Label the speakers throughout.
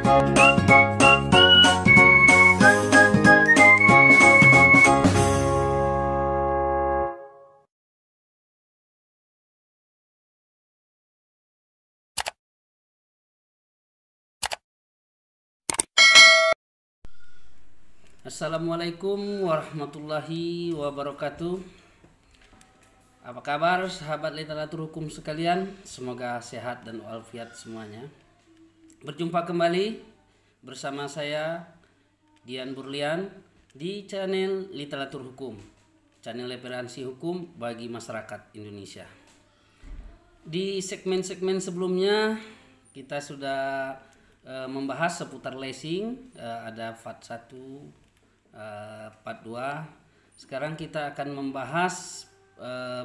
Speaker 1: Assalamualaikum warahmatullahi wabarakatuh. Apa kabar sahabat literatur hukum sekalian? Semoga sehat dan walafiat semuanya. Berjumpa kembali bersama saya Dian Burlian di channel Literatur Hukum, channel referensi hukum bagi masyarakat Indonesia. Di segmen-segmen sebelumnya kita sudah membahas seputar lessing, ada part 1, part 2. Sekarang kita akan membahas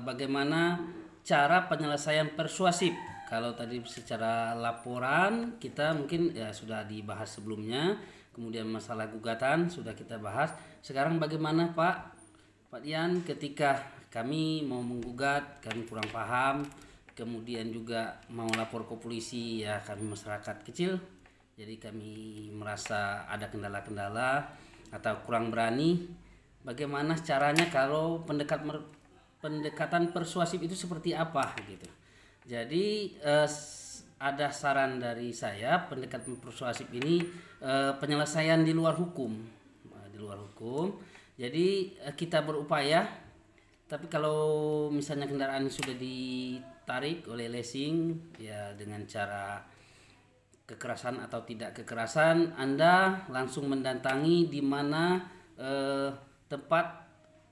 Speaker 1: bagaimana cara penyelesaian persuasif. Kalau tadi secara laporan kita mungkin ya sudah dibahas sebelumnya, kemudian masalah gugatan sudah kita bahas. Sekarang bagaimana Pak Dian ketika kami mau menggugat, kami kurang paham, kemudian juga mau lapor ke polisi, ya kami masyarakat kecil, jadi kami merasa ada kendala-kendala atau kurang berani. Bagaimana caranya kalau pendekatan persuasif itu seperti apa gitu. Jadi ada saran dari saya, pendekatan persuasif ini penyelesaian di luar hukum. Jadi kita berupaya, tapi kalau misalnya kendaraan sudah ditarik oleh leasing ya dengan cara kekerasan atau tidak kekerasan, Anda langsung mendatangi di mana tempat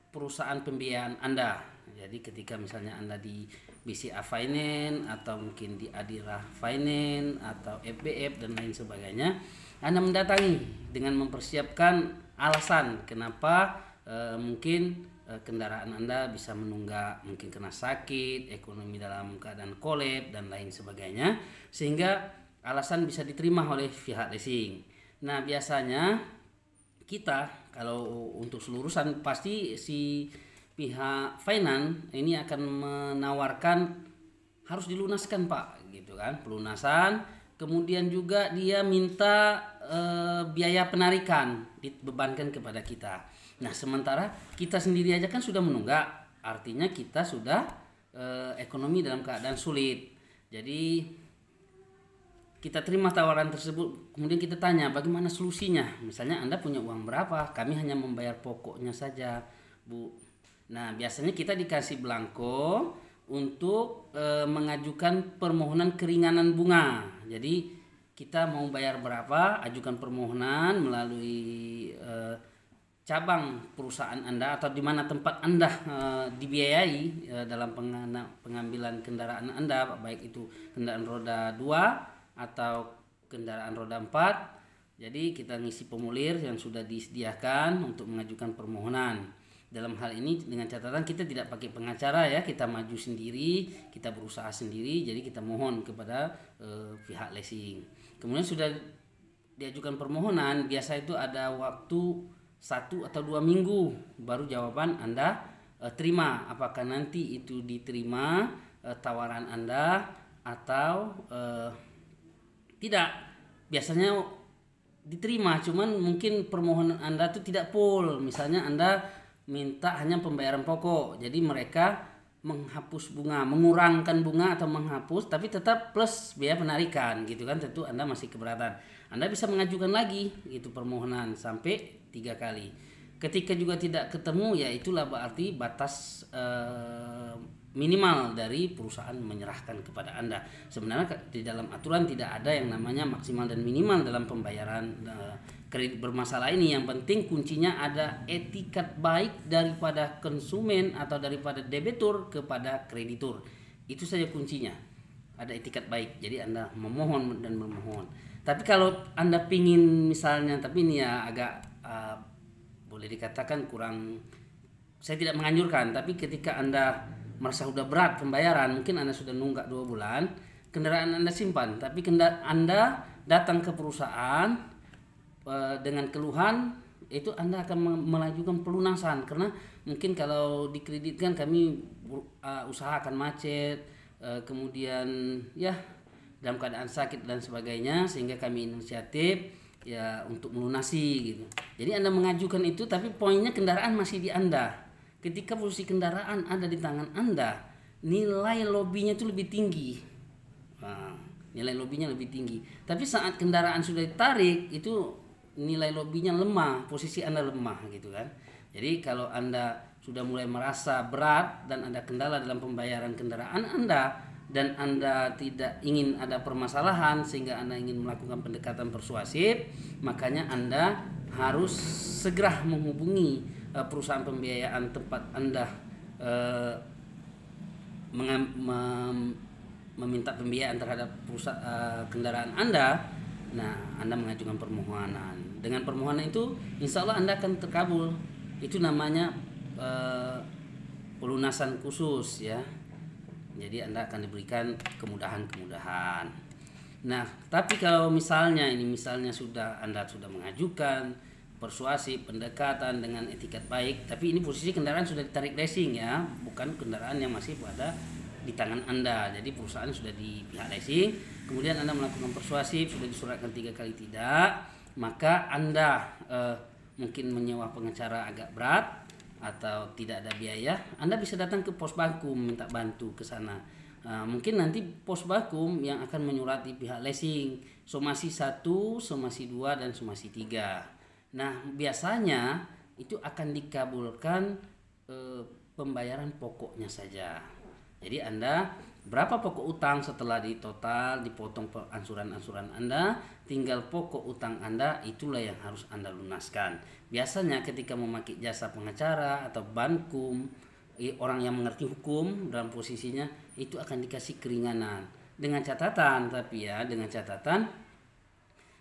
Speaker 1: perusahaan pembiayaan Anda. Jadi ketika misalnya Anda di BCA Finance atau mungkin di Adira Finance atau FBF dan lain sebagainya, Anda mendatangi dengan mempersiapkan alasan kenapa mungkin kendaraan Anda bisa menunggak, mungkin kena sakit, ekonomi dalam keadaan kolab dan lain sebagainya, sehingga alasan bisa diterima oleh pihak leasing. Nah biasanya kita kalau untuk seluruhan pasti si pihak finance ini akan menawarkan harus dilunaskan Pak gitu kan, pelunasan. Kemudian juga dia minta biaya penarikan dibebankan kepada kita. Nah sementara kita sendiri aja kan sudah menunggak, artinya kita sudah ekonomi dalam keadaan sulit. Jadi kita terima tawaran tersebut, kemudian kita tanya bagaimana solusinya. Misalnya Anda punya uang berapa, kami hanya membayar pokoknya saja Bu. Nah biasanya kita dikasih belangko untuk mengajukan permohonan keringanan bunga. Jadi kita mau bayar berapa, ajukan permohonan melalui cabang perusahaan Anda atau di mana tempat Anda dibiayai dalam pengambilan kendaraan Anda, baik itu kendaraan roda 2 atau kendaraan roda 4. Jadi kita ngisi formulir yang sudah disediakan untuk mengajukan permohonan. Dalam hal ini dengan catatan kita tidak pakai pengacara ya, kita maju sendiri, kita berusaha sendiri. Jadi kita mohon kepada pihak leasing. Kemudian sudah diajukan permohonan, biasa itu ada waktu 1 atau 2 minggu baru jawaban Anda terima. Apakah nanti itu diterima tawaran Anda atau tidak. Biasanya diterima, cuman mungkin permohonan Anda itu tidak full. Misalnya Anda minta hanya pembayaran pokok, jadi mereka menghapus bunga, mengurangkan bunga atau menghapus, tapi tetap plus biaya penarikan gitu kan. Tentu Anda masih keberatan, Anda bisa mengajukan lagi itu permohonan sampai 3 kali. Ketika juga tidak ketemu, ya itulah berarti batas minimal dari perusahaan menyerahkan kepada Anda. Sebenarnya di dalam aturan tidak ada yang namanya maksimal dan minimal dalam pembayaran kredit bermasalah ini. Yang penting kuncinya ada etikat baik daripada konsumen atau daripada debitur kepada kreditur. Itu saja kuncinya. Ada etikat baik. Jadi Anda memohon dan memohon. Tapi kalau Anda pingin misalnya, tapi ini ya agak boleh dikatakan kurang, saya tidak menganjurkan, tapi ketika Anda merasa sudah berat pembayaran, mungkin Anda sudah nunggak 2 bulan, kendaraan Anda simpan, tapi Anda datang ke perusahaan dengan keluhan, itu Anda akan melajukan pelunasan. Karena mungkin kalau dikreditkan kami usaha akan macet, kemudian ya dalam keadaan sakit dan sebagainya, sehingga kami inisiatif ya untuk melunasi gitu. Jadi Anda mengajukan itu, tapi poinnya kendaraan masih di Anda. Ketika posisi kendaraan ada di tangan Anda, nilai lobinya itu lebih tinggi. Nah, nilai lobinya lebih tinggi. Tapi saat kendaraan sudah ditarik, itu nilai lobinya lemah, posisi Anda lemah gitu kan. Jadi kalau Anda sudah mulai merasa berat dan ada kendala dalam pembayaran kendaraan Anda, dan Anda tidak ingin ada permasalahan sehingga Anda ingin melakukan pendekatan persuasif, makanya Anda harus segera menghubungi perusahaan pembiayaan tempat Anda meminta pembiayaan terhadap kendaraan Anda. Nah, Anda mengajukan permohonan. Dengan permohonan itu insya Allah Anda akan terkabul. Itu namanya pelunasan khusus ya. Jadi Anda akan diberikan kemudahan-kemudahan. Nah, tapi kalau misalnya Anda sudah mengajukan persuasif, pendekatan dengan etikat baik, tapi ini posisi kendaraan sudah ditarik leasing ya, bukan kendaraan yang masih pada di tangan Anda. Jadi perusahaan sudah di pihak leasing, kemudian Anda melakukan persuasif, sudah disuratkan 3 kali tidak, maka Anda mungkin menyewa pengacara agak berat atau tidak ada biaya, Anda bisa datang ke pos bakum minta bantu ke sana. Mungkin nanti pos bakum yang akan menyurati pihak leasing somasi 1, somasi 2 dan somasi 3. Nah, biasanya itu akan dikabulkan pembayaran pokoknya saja. Jadi Anda berapa pokok utang setelah ditotal dipotong ansuran-ansuran Anda, tinggal pokok utang Anda itulah yang harus Anda lunaskan. Biasanya ketika memakai jasa pengacara atau bankum, orang yang mengerti hukum dalam posisinya itu akan dikasih keringanan. Dengan catatan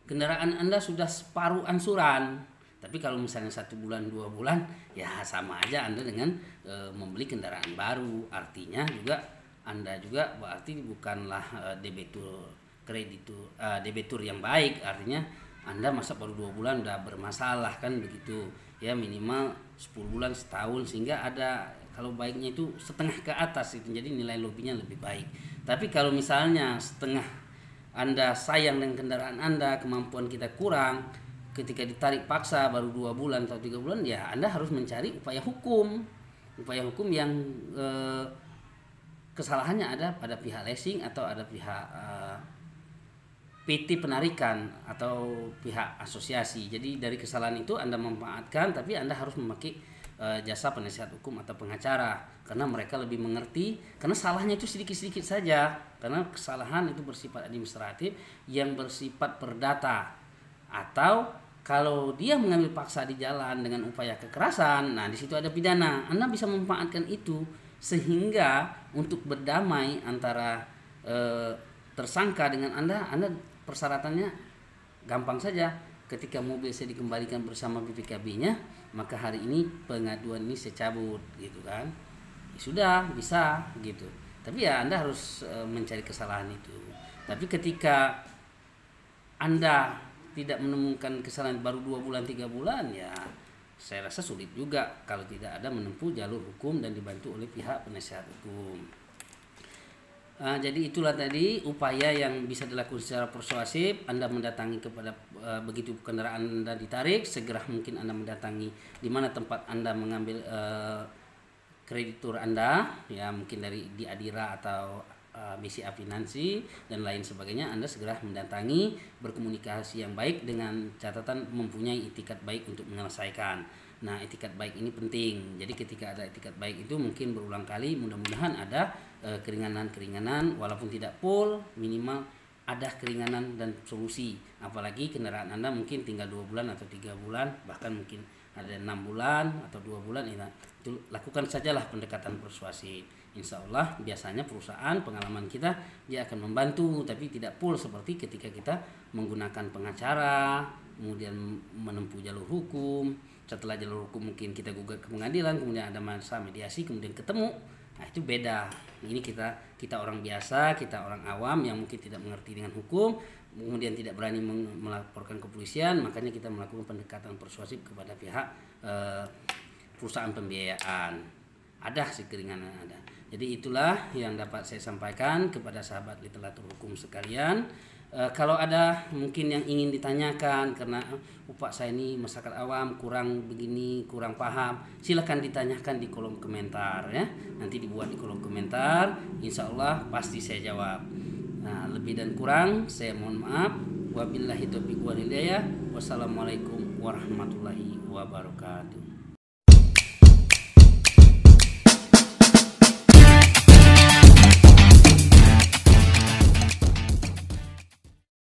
Speaker 1: kendaraan Anda sudah separuh ansuran. Tapi kalau misalnya 1 bulan 2 bulan ya sama aja Anda dengan membeli kendaraan baru. Artinya juga Anda juga berarti bukanlah debitur yang baik. Artinya Anda masa baru 2 bulan udah bermasalah kan begitu. Ya minimal 10 bulan, setahun, sehingga ada kalau baiknya itu setengah ke atas itu. Jadi nilai lobinya lebih baik. Tapi kalau misalnya setengah Anda sayang dengan kendaraan Anda, kemampuan kita kurang, ketika ditarik paksa baru 2 bulan atau 3 bulan, ya Anda harus mencari upaya hukum yang kesalahannya ada pada pihak leasing atau ada pihak PT penarikan atau pihak asosiasi. Jadi dari kesalahan itu Anda memanfaatkan, tapi Anda harus memakai jasa penasihat hukum atau pengacara karena mereka lebih mengerti, karena salahnya itu sedikit-sedikit saja, karena kesalahan itu bersifat administratif yang bersifat perdata. Atau kalau dia mengambil paksa di jalan dengan upaya kekerasan, nah di situ ada pidana. Anda bisa memanfaatkan itu sehingga untuk berdamai antara tersangka dengan Anda persyaratannya gampang saja. Ketika mobil saya dikembalikan bersama BPKB-nya, maka hari ini pengaduan ini saya cabut gitu kan. Ya sudah, bisa gitu. Tapi ya Anda harus mencari kesalahan itu. Tapi ketika Anda tidak menemukan kesalahan baru 2 bulan 3 bulan, ya saya rasa sulit juga kalau tidak ada menempuh jalur hukum dan dibantu oleh pihak penasihat hukum. Jadi itulah tadi upaya yang bisa dilakukan secara persuasif. Anda mendatangi kepada begitu kendaraan Anda ditarik, segera mungkin Anda mendatangi di mana tempat Anda mengambil kreditur Anda, ya mungkin di Adira atau BCA Finansi dan lain sebagainya. Anda segera mendatangi, berkomunikasi yang baik dengan catatan mempunyai itikat baik untuk menyelesaikan. Nah, itikat baik ini penting. Jadi ketika ada itikat baik itu mungkin berulang kali, mudah-mudahan ada keringanan-keringanan, walaupun tidak full, minimal ada keringanan dan solusi. Apalagi kendaraan Anda mungkin tinggal 2 bulan atau 3 bulan, bahkan mungkin ada 6 bulan atau 2 bulan, itu lakukan sajalah pendekatan persuasif. Insya Allah biasanya perusahaan, pengalaman kita, dia akan membantu, tapi tidak full seperti ketika kita menggunakan pengacara, kemudian menempuh jalur hukum. Setelah jalur hukum mungkin kita gugat ke pengadilan, kemudian ada masa mediasi, kemudian ketemu. Nah itu beda. Ini kita orang biasa, kita orang awam yang mungkin tidak mengerti dengan hukum, kemudian tidak berani melaporkan kepolisian, makanya kita melakukan pendekatan persuasif kepada pihak perusahaan pembiayaan. Ada sih keringanan ada. Jadi itulah yang dapat saya sampaikan kepada sahabat literatur hukum sekalian. Kalau ada mungkin yang ingin ditanyakan karena Pak saya ini masyarakat awam kurang begini, kurang paham, silakan ditanyakan di kolom komentar ya. Nanti dibuat di kolom komentar, insya Allah pasti saya jawab. Nah, lebih dan kurang saya mohon maaf. Wabillahi taufiq wal hidayah. Wassalamualaikum warahmatullahi wabarakatuh.